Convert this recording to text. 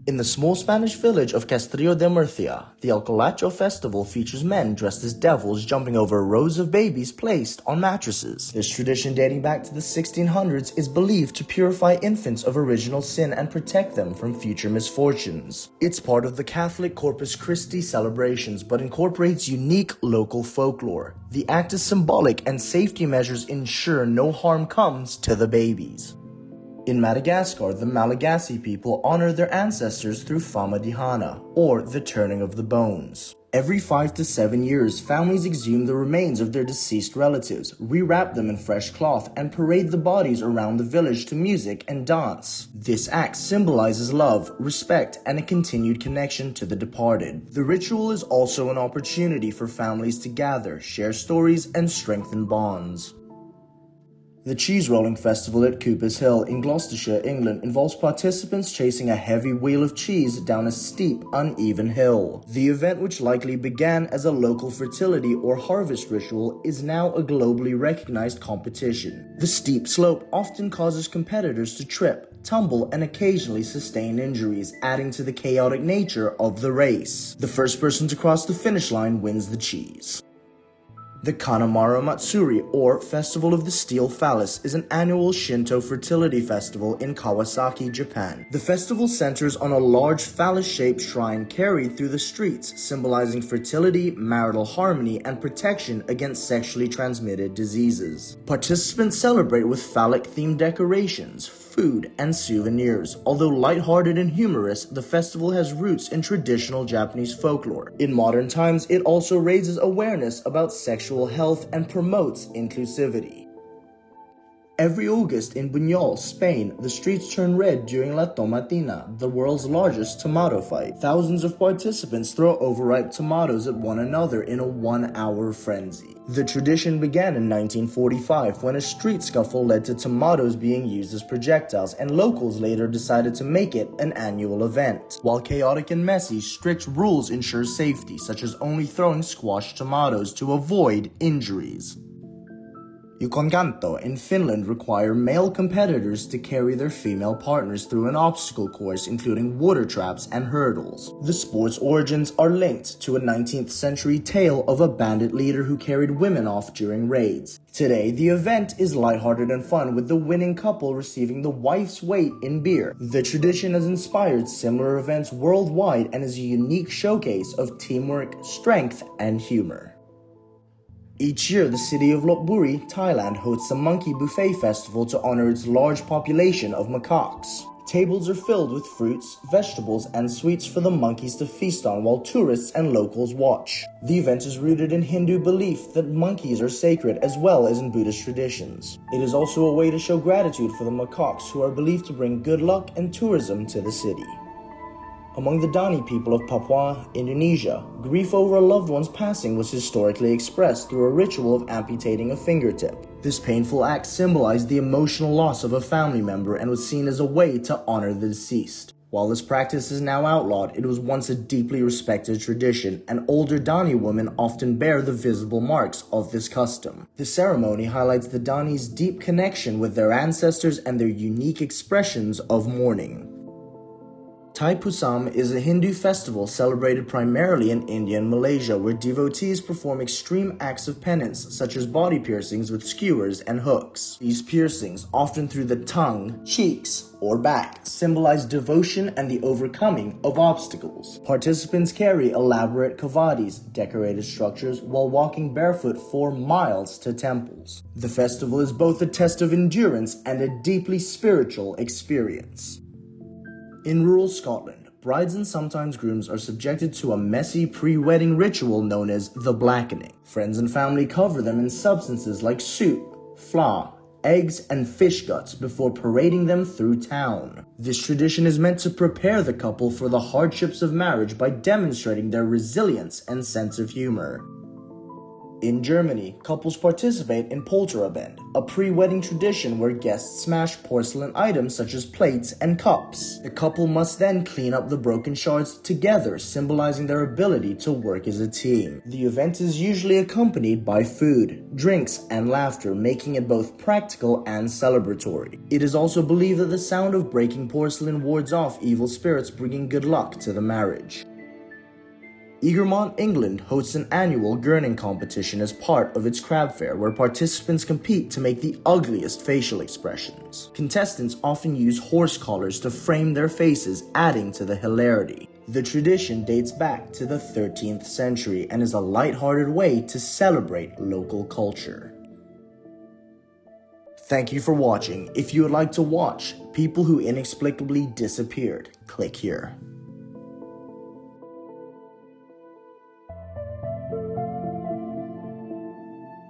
In the small Spanish village of Castillo de Murcia, the El Colacho festival features men dressed as devils jumping over rows of babies placed on mattresses. This tradition, dating back to the 1600s, is believed to purify infants of original sin and protect them from future misfortunes. It's part of the Catholic Corpus Christi celebrations, but incorporates unique local folklore. The act is symbolic, and safety measures ensure no harm comes to the babies. In Madagascar, the Malagasy people honor their ancestors through famadihana, or the turning of the bones. Every 5 to 7 years, families exhume the remains of their deceased relatives, rewrap them in fresh cloth, and parade the bodies around the village to music and dance. This act symbolizes love, respect, and a continued connection to the departed. The ritual is also an opportunity for families to gather, share stories, and strengthen bonds. The Cheese Rolling Festival at Cooper's Hill in Gloucestershire, England, involves participants chasing a heavy wheel of cheese down a steep, uneven hill. The event, which likely began as a local fertility or harvest ritual, is now a globally recognized competition. The steep slope often causes competitors to trip, tumble, and occasionally sustain injuries, adding to the chaotic nature of the race. The first person to cross the finish line wins the cheese. The Kanamaru Matsuri, or Festival of the Steel Phallus, is an annual Shinto fertility festival in Kawasaki, Japan. The festival centers on a large phallus-shaped shrine carried through the streets, symbolizing fertility, marital harmony, and protection against sexually transmitted diseases. Participants celebrate with phallic-themed decorations, food, and souvenirs. Although lighthearted and humorous, the festival has roots in traditional Japanese folklore. In modern times, it also raises awareness about sexual health and promotes inclusivity. Every August in Buñol, Spain, the streets turn red during La Tomatina, the world's largest tomato fight. Thousands of participants throw overripe tomatoes at one another in a 1-hour frenzy. The tradition began in 1945 when a street scuffle led to tomatoes being used as projectiles, and locals later decided to make it an annual event. While chaotic and messy, strict rules ensure safety, such as only throwing squashed tomatoes to avoid injuries. Yukonganto in Finland require male competitors to carry their female partners through an obstacle course, including water traps and hurdles. The sport's origins are linked to a 19th century tale of a bandit leader who carried women off during raids. Today, the event is lighthearted and fun, with the winning couple receiving the wife's weight in beer. The tradition has inspired similar events worldwide and is a unique showcase of teamwork, strength, and humor. Each year, the city of Lopburi, Thailand, hosts a monkey buffet festival to honor its large population of macaques. Tables are filled with fruits, vegetables, and sweets for the monkeys to feast on while tourists and locals watch. The event is rooted in Hindu belief that monkeys are sacred, as well as in Buddhist traditions. It is also a way to show gratitude for the macaques, who are believed to bring good luck and tourism to the city. Among the Dani people of Papua, Indonesia, grief over a loved one's passing was historically expressed through a ritual of amputating a fingertip. This painful act symbolized the emotional loss of a family member and was seen as a way to honor the deceased. While this practice is now outlawed, it was once a deeply respected tradition, and older Dani women often bear the visible marks of this custom. The ceremony highlights the Dani's deep connection with their ancestors and their unique expressions of mourning. Thaipusam is a Hindu festival celebrated primarily in India and Malaysia, where devotees perform extreme acts of penance, such as body piercings with skewers and hooks. These piercings, often through the tongue, cheeks, or back, symbolize devotion and the overcoming of obstacles. Participants carry elaborate kavadis, decorated structures, while walking barefoot for miles to temples. The festival is both a test of endurance and a deeply spiritual experience. In rural Scotland, brides and sometimes grooms are subjected to a messy pre-wedding ritual known as the blackening. Friends and family cover them in substances like soup, flour, eggs, and fish guts before parading them through town. This tradition is meant to prepare the couple for the hardships of marriage by demonstrating their resilience and sense of humor. In Germany, couples participate in Polterabend, a pre-wedding tradition where guests smash porcelain items such as plates and cups. The couple must then clean up the broken shards together, symbolizing their ability to work as a team. The event is usually accompanied by food, drinks, and laughter, making it both practical and celebratory. It is also believed that the sound of breaking porcelain wards off evil spirits, bringing good luck to the marriage. Egremont, England hosts an annual gurning competition as part of its crab fair where participants compete to make the ugliest facial expressions. Contestants often use horse collars to frame their faces, adding to the hilarity. The tradition dates back to the 13th century and is a lighthearted way to celebrate local culture. Thank you for watching. If you would like to watch People Who Inexplicably Disappeared, click here.